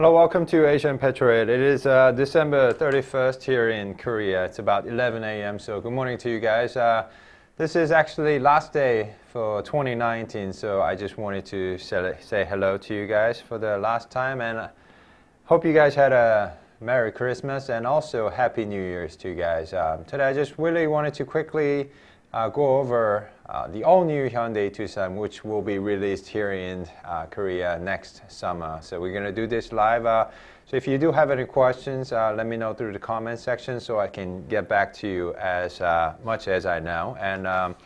Hello, welcome to Asian Petrolhead. It is December 31st here in Korea. It's about 11 a.m. So good morning to you guys. This is actually last day for 2019, so I just wanted to say hello to you guys for the last time, and hope you guys had a Merry Christmas and also Happy New Year's to you guys. Today I just really wanted to quickly go over the all-new Hyundai Tucson, which will be released here in Korea next summer. So we're going to do this live. So if you do have any questions, let me know through the comment section so I can get back to you as much as I know. And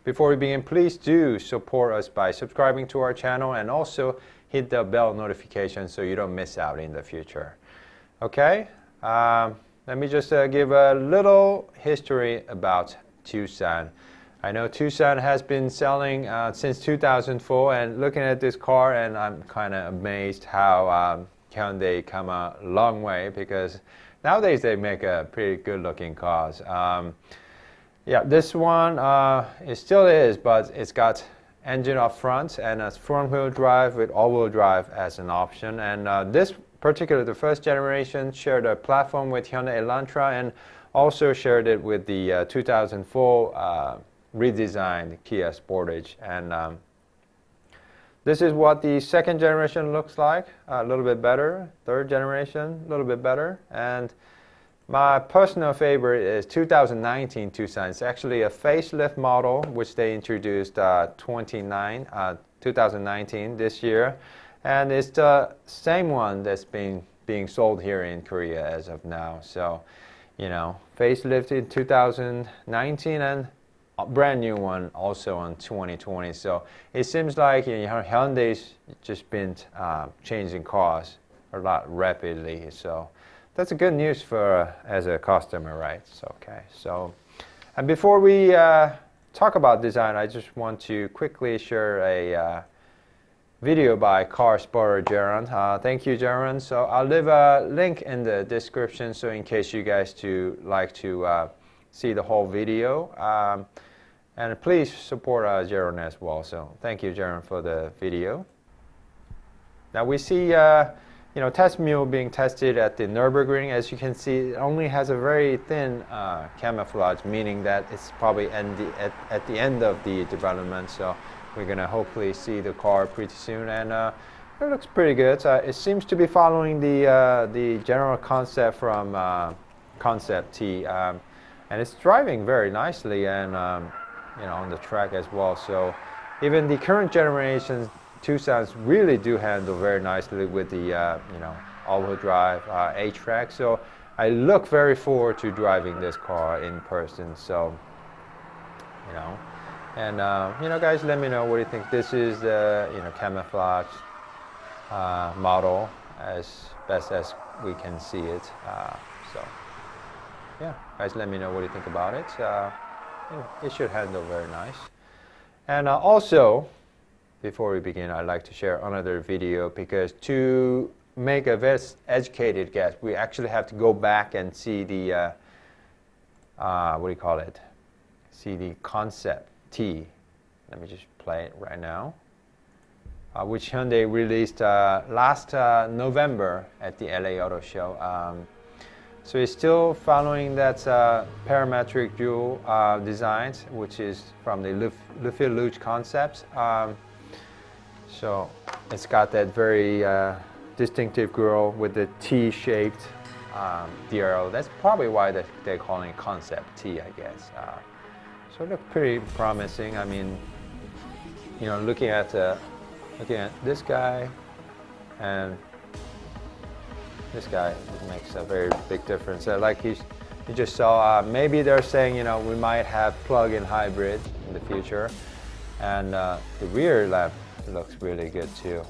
before we begin, please do support us by subscribing to our channel and also hit the bell notification so you don't miss out in the future. Okay, let me just give a little history about Tucson. I know Tucson has been selling since 2004, and looking at this car, and I'm kind of amazed how Hyundai come a long way, because nowadays they make a pretty good looking cars. Yeah, this one it still is, but it's got engine up front and a front wheel drive with all-wheel drive as an option. And this particular, the first generation, shared a platform with Hyundai Elantra and also shared it with the 2004 redesigned Kia Sportage. And this is what the second generation looks like, a little bit better. Third generation, a little bit better. And my personal favorite is 2019 Tucson. It's actually a facelift model, which they introduced 2019 this year. And it's the same one that's being sold here in Korea as of now. So, you know, facelift in 2019 and a brand new one also in 2020. So it seems like, you know, Hyundai's just been changing cars a lot rapidly. So that's a good news for as a customer, right? So, okay. So, and before we talk about design, I just want to quickly share a video by Spotter Jereon. Thank you, Jereon. So I'll leave a link in the description, so in case you guys like to see the whole video. And please support Jereon as well. So thank you, Jereon, for the video. Now we see, you know, test mule being tested at the Nürburgring. As you can see, it only has a very thin camouflage, meaning that it's probably at the end of the development. So we're going to hopefully see the car pretty soon, and it looks pretty good. It seems to be following the general concept from Concept T, and it's driving very nicely, and you know, on the track as well. So even the current generation Tucsons really do handle very nicely with the you know, all-wheel drive A-track. So I look very forward to driving this car in person. So, you know. And you know, guys, let me know what you think. This is the, you know, camouflage model as best as we can see it. So yeah, guys, let me know what you think about it. You know, it should handle very nice. And also, before we begin, I'd like to share another video, because to make a very educated guess, we actually have to go back and see the what do you call it? See the Concept T. Let me just play it right now, which Hyundai released last November at the LA Auto Show. So it's still following that parametric dual design, which is from the Le Fil Rouge concepts. So it's got that very distinctive grille with the T-shaped DRL. That's probably why they're calling it Concept T, I guess. So it looked pretty promising. I mean, you know, looking at this guy and this guy, it makes a very big difference. Like you just saw, maybe they're saying, you know, we might have plug-in hybrid in the future. And the rear lamp looks really good too.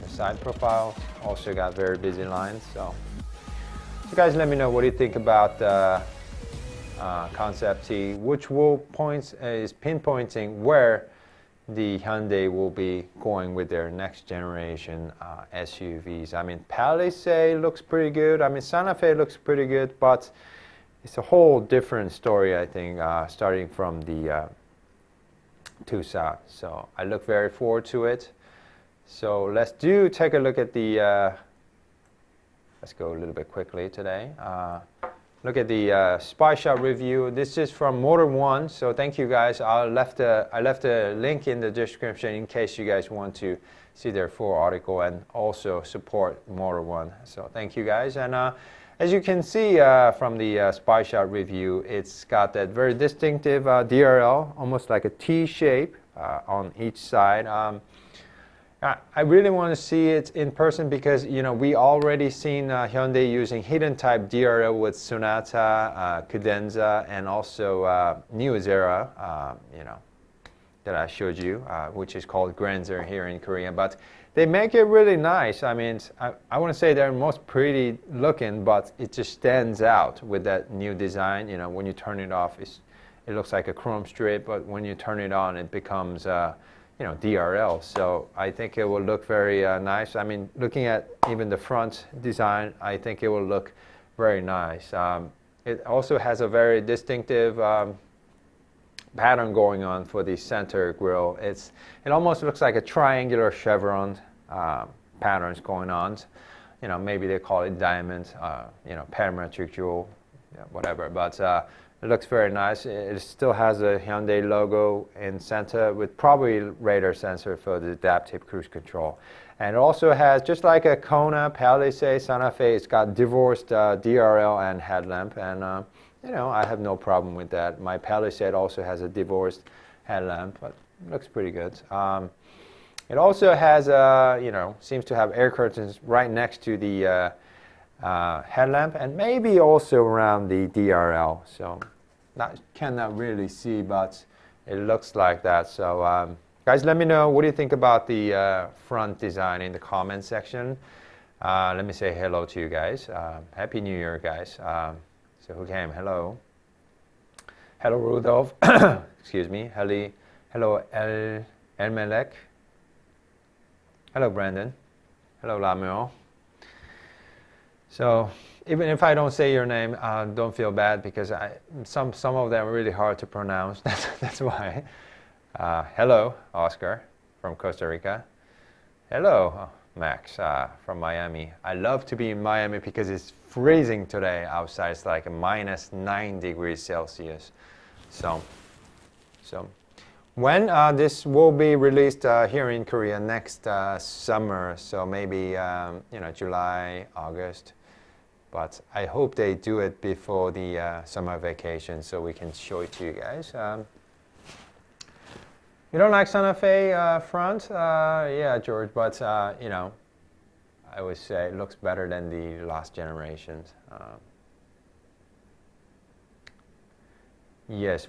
The side profile also got very busy lines. So guys, let me know what you think about Concept T, which is pinpointing where the Hyundai will be going with their next generation SUVs. I mean, Palisade looks pretty good. I mean, Santa Fe looks pretty good, but it's a whole different story, I think, starting from the Tucson. So I look very forward to it. So let's take a look at the Let's go a little bit quickly today. Look at the spy shot review. This is from Motor One, so thank you guys. I left a link in the description in case you guys want to see their full article and also support Motor One. So thank you guys. And as you can see from the spy shot review, it's got that very distinctive DRL, almost like a T shape on each side. I really want to see it in person because, you know, we already seen Hyundai using hidden type DRL with Sonata, Cadenza, and also New Zera, you know, that I showed you, which is called Granzer here in Korea. But they make it really nice. I mean, I want to say they're most pretty looking, but it just stands out with that new design. You know, when you turn it off, it looks like a chrome strip, but when you turn it on, it becomes you know, DRL. So I think it will look very nice. I mean, looking at even the front design, I think it will look very nice. It also has a very distinctive pattern going on for the center grille. It almost looks like a triangular chevron patterns going on. You know, maybe they call it diamond, you know, parametric jewel, yeah, whatever. But it looks very nice. It still has a Hyundai logo in center with probably radar sensor for the adaptive cruise control. And it also has, just like a Kona, Palisade, Santa Fe, it's got divorced DRL and headlamp. And you know, I have no problem with that. My Palisade also has a divorced headlamp, but it looks pretty good. It also has, you know, seems to have air curtains right next to the headlamp and maybe also around the DRL. So cannot really see, but it looks like that. So guys, let me know what do you think about the front design in the comment section. Let me say hello to you guys. Happy New Year, guys. So who came? Hello. Hello, Rudolph. Excuse me. Hello, Elmelek. Hello, Brandon. Hello, Lamio. So even if I don't say your name, don't feel bad because some of them are really hard to pronounce. That's why. Hello, Oscar from Costa Rica. Hello, Max from Miami. I love to be in Miami because it's freezing today outside. It's like a -9 degrees Celsius. So when this will be released here in Korea next summer, so maybe you know, July, August. But I hope they do it before the summer vacation so we can show it to you guys. You don't like Santa Fe front? Yeah, George, but you know, I would say it looks better than the last generations. Yes,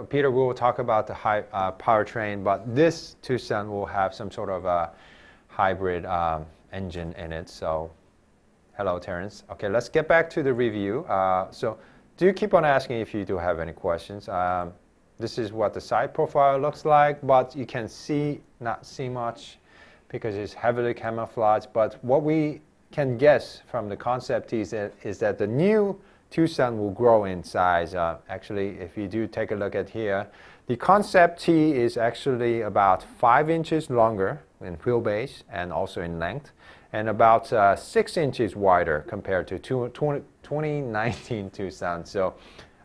Peter will talk about the powertrain, but this Tucson will have some sort of a hybrid engine in it. So, hello, Terrence. Okay, let's get back to the review. So, do keep on asking if you do have any questions. This is what the side profile looks like, but you can not see much because it's heavily camouflaged. But what we can guess from the concept is that the new Tucson will grow in size. Actually, if you do take a look at here, the concept T is actually about 5 inches longer in wheelbase and also in length, and about 6 inches wider compared to 2019 Tucson. So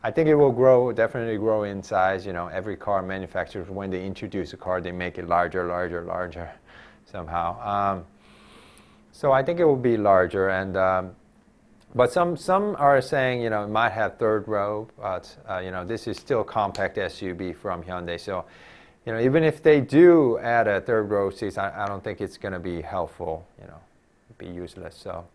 I think it will definitely grow in size. You know, every car manufacturer, when they introduce a car, they make it larger somehow. So I think it will be larger, and but some are saying, you know, it might have third row, but you know, this is still compact SUV from Hyundai. So, you know, even if they do add a third row seats, I don't think it's going to be helpful. You know, be useless. So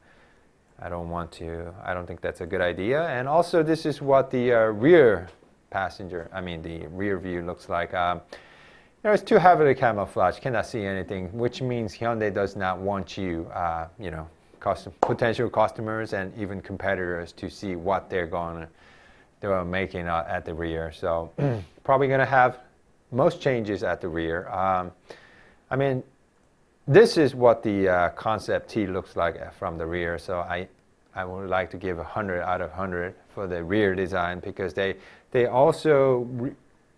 I don't think that's a good idea. And also, this is what the rear the rear view looks like. You know, it's too heavily camouflaged, cannot see anything, which means Hyundai does not want you, you know, potential customers and even competitors to see what they're making at the rear. So probably going to have most changes at the rear. I mean, this is what the concept T looks like from the rear. So I would like to give 100 out of 100 for the rear design because they also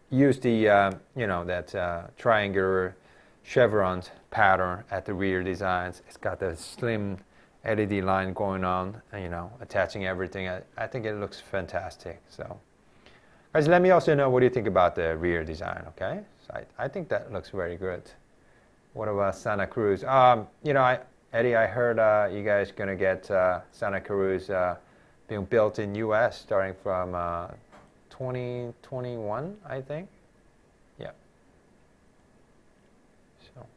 use the you know, that triangular chevron pattern at the rear designs. It's got the slim LED line going on, you know, attaching everything. I think it looks fantastic. So guys, let me also know what do you think about the rear design, okay? So I think that looks very good. What about Santa Cruz? You know, Eddie, I heard you guys gonna get Santa Cruz being built in US starting from 2021, I think. Yeah. So.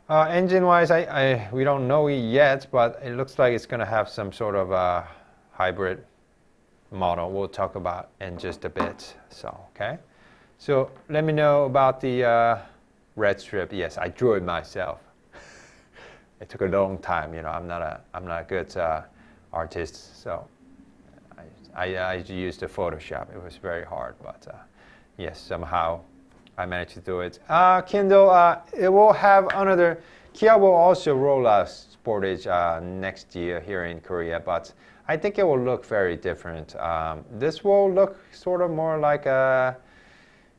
Engine-wise, we don't know yet, but it looks like it's gonna have some sort of hybrid model we'll talk about in just a bit. So, okay. So let me know about the red strip. Yes, I drew it myself. It took a long time, you know. I'm not a good artist, so I used the Photoshop. It was very hard, but yes, somehow I managed to do it. Kindle, it will have another. Kia will also roll out Sportage next year here in Korea, but I think it will look very different. This will look sort of more like a,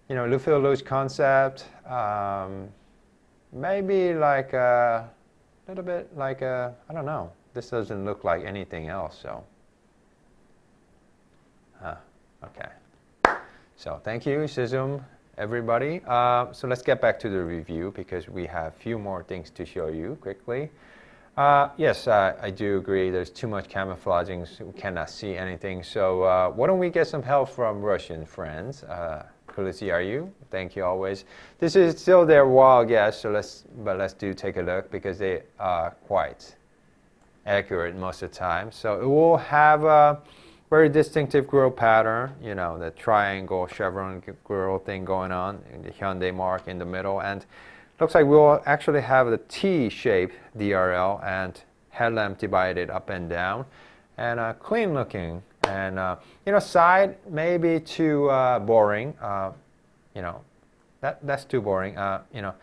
you know, Luft concept. Maybe like a little bit like a, I don't know. This doesn't look like anything else, so. Okay. So thank you, Sizum, everybody. So let's get back to the review because we have a few more things to show you quickly. Yes, I do agree. There's too much camouflaging, so we cannot see anything. So why don't we get some help from Russian friends? Kulisi, are you? Thank you always. This is still their wild guess, so let's do take a look because they are quite accurate most of the time. So it will have a very distinctive grille pattern, you know, the triangle chevron grille thing going on, and the Hyundai mark in the middle, and looks like we'll actually have the T-shaped DRL and headlamp divided up and down, and clean looking. And you know, side maybe too boring. You know, that's too boring. You know,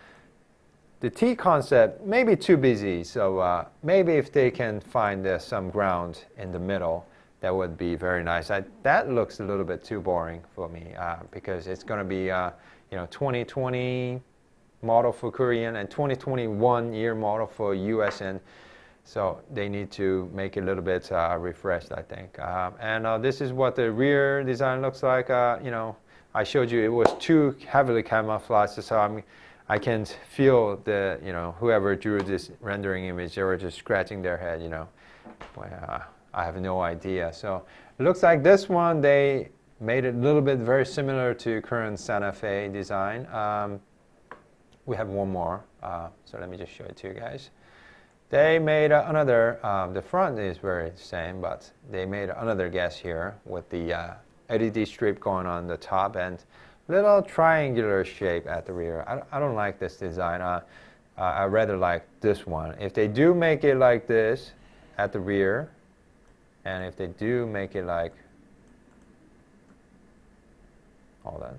the T concept maybe too busy. So maybe if they can find some ground in the middle, that would be very nice. That looks a little bit too boring for me because it's going to be you know, 2020 model for Korean and 2021 year model for US, and so they need to make it a little bit refreshed, I think. And this is what the rear design looks like. You know, I showed you it was too heavily camouflaged, so I can feel the, you know, whoever drew this rendering image, they were just scratching their head, you know. I have no idea. So it looks like this one, they made it a little bit very similar to current Santa Fe design. We have one more, so let me just show it to you guys. They made another, the front is very same, but they made another guess here with the LED strip going on the top and little triangular shape at the rear. I don't like this design. I rather like this one. If they do make it like this at the rear, and if they do make it like, hold on,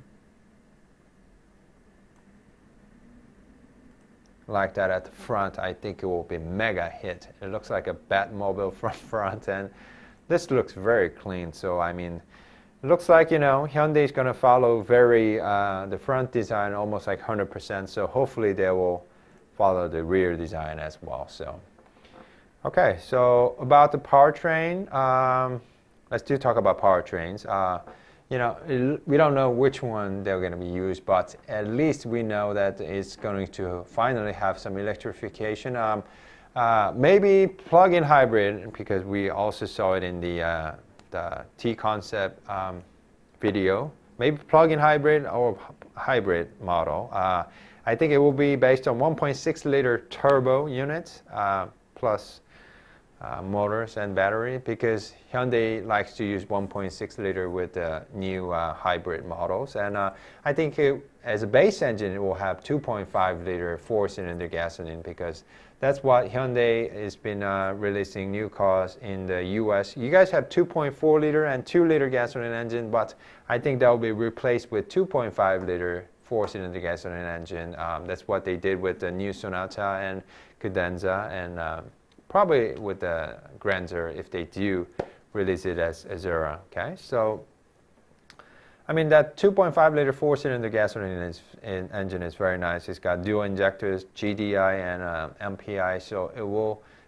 like that at the front, I think it will be mega hit. It looks like a Batmobile from front, and this looks very clean. So I mean, it looks like, you know, Hyundai is going to follow very the front design almost like 100%. So hopefully they will follow the rear design as well. So okay, so about the powertrain, let's talk about powertrains. You know, we don't know which one they're going to be used, but at least we know that it's going to finally have some electrification. Maybe plug-in hybrid, because we also saw it in the T-concept video. Maybe plug-in hybrid or hybrid model. I think it will be based on 1.6 liter turbo units plus motors and battery, because Hyundai likes to use 1.6 liter with the new hybrid models, and I think as a base engine it will have 2.5 liter four-cylinder gasoline, because that's what Hyundai has been releasing new cars in the US. You guys have 2.4 liter and 2 liter gasoline engine, but I think that will be replaced with 2.5 liter four-cylinder gasoline engine. That's what they did with the new Sonata and Cadenza, and probably with the Grandeur if they do release it as Azura. Okay, so I mean, that 2.5 liter four-cylinder gasoline engine is very nice. It's got dual injectors, GDI and MPI, so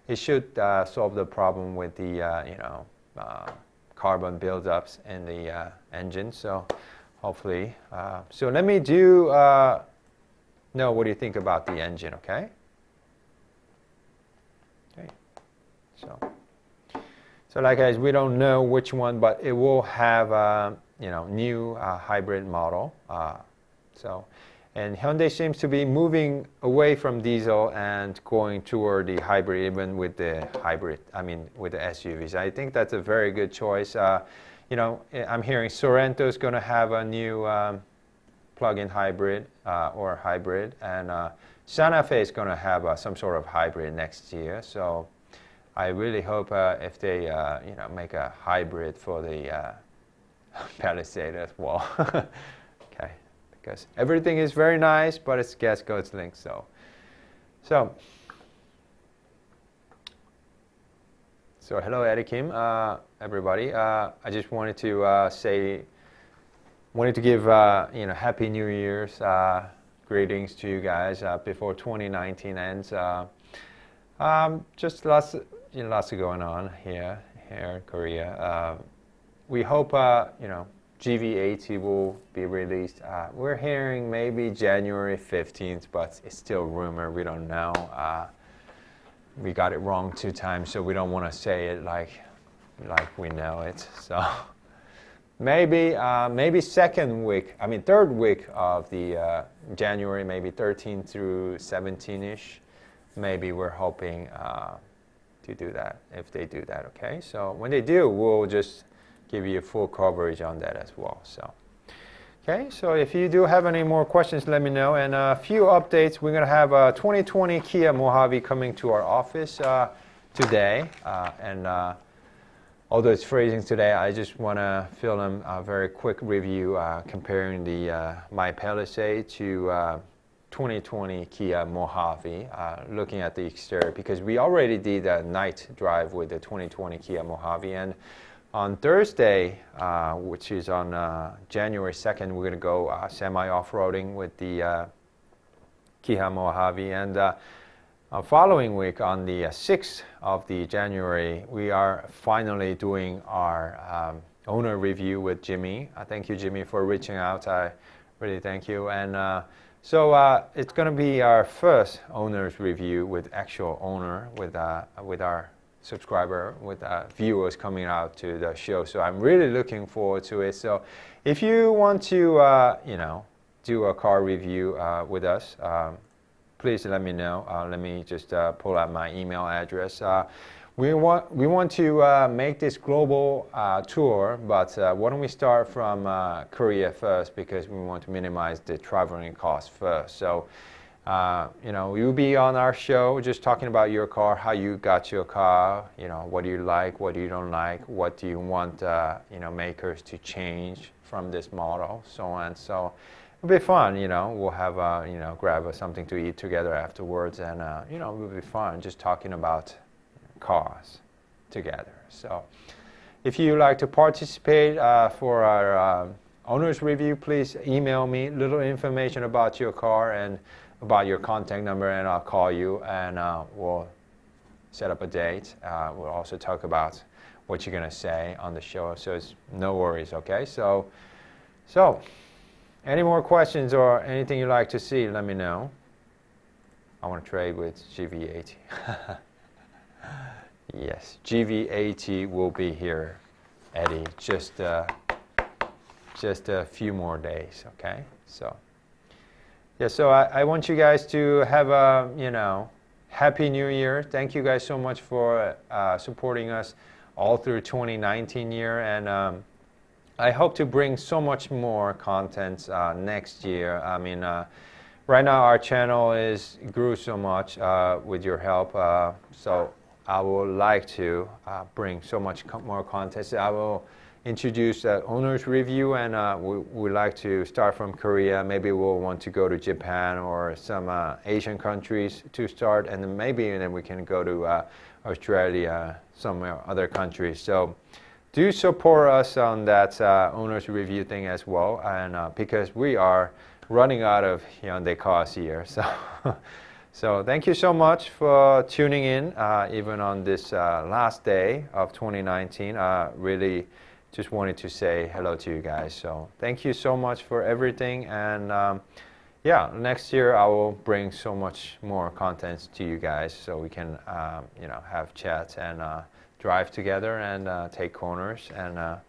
it should solve the problem with the carbon buildups in the engine. So hopefully, so let me do. No, what do you think about the engine? Okay. Okay. So like guys, we don't know which one, but it will have new hybrid model. And Hyundai seems to be moving away from diesel and going toward the hybrid, even with the hybrid. I mean, with the SUVs. I think that's a very good choice. I'm hearing Sorento is going to have a new plug-in hybrid or hybrid, and Santa Fe is going to have some sort of hybrid next year. So I really hope if they make a hybrid for the Palisade as well. Okay, because everything is very nice, but it's gas guzzling. So hello, Eddie Kim, everybody. I just wanted to give Happy New Year's greetings to you guys before 2019 ends. Just lots going on here in Korea. We hope GV80 will be released. We're hearing maybe January 15th, but it's still rumor. We don't know. We got it wrong 2 times, so we don't want to say it like we know it. So maybe third week of the January, maybe 13 through 17ish. Maybe we're hoping to do that, if they do that. Okay, so when they do, we'll just give you full coverage on that as well. So okay, so if you do have any more questions, let me know. And a few updates. We're gonna have a 2020 Kia Mojave coming to our office today, and although it's freezing today, I just want to film a very quick review comparing the my Palisade to 2020 Kia Mojave, looking at the exterior, because we already did a night drive with the 2020 Kia Mojave, and on Thursday, which is on January 2nd, we're going to go semi-off-roading with the Kia Mojave, and following week, on the 6th of the January, we are finally doing our owner review with Jimmy. Thank you, Jimmy, for reaching out. I really thank you. And so it's going to be our first owner's review with actual owner, with our subscriber, with viewers coming out to the show. So I'm really looking forward to it. So if you want to, do a car review with us, please let me know. Let me just pull out my email address. We want to make this global tour, but why don't we start from Korea first, because we want to minimize the traveling costs first. So, you'll be on our show just talking about your car, how you got your car, what do you like, what you don't like, what do you want, makers to change from this model, so on. So it'll be fun, we'll have, grab something to eat together afterwards, and, it'll be fun just talking about cars together. So if you like to participate for our owner's review, please email me little information about your car and about your contact number, and I'll call you, and we'll set up a date. We'll also talk about what you're going to say on the show, so it's no worries, okay? So any more questions or anything you'd like to see, let me know. I want to trade with GV80. Yes, GV80 will be here, Eddie, just a few more days, okay? So yeah, so I want you guys to have a, Happy New Year. Thank you guys so much for supporting us all through 2019 year, and I hope to bring so much more content next year. I mean, right now our channel grew so much with your help, so I would like to bring so much more content. I will introduce the owner's review, and we like to start from Korea. Maybe we'll want to go to Japan or some Asian countries to start, and then maybe we can go to Australia, some other countries. So do support us on that owner's review thing as well, and because we are running out of Hyundai cars here. So thank you so much for tuning in, even on this last day of 2019. Really just wanted to say hello to you guys. So thank you so much for everything, and yeah, next year I will bring so much more content to you guys, so we can have chats and drive together and take corners and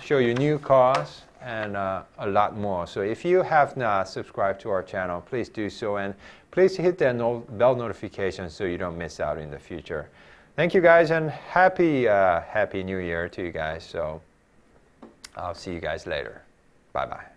show you new cars and a lot more. So if you have not subscribed to our channel, please do so, and please hit that bell notification so you don't miss out in the future. Thank you guys, and happy New Year to you guys. So I'll see you guys later. Bye bye.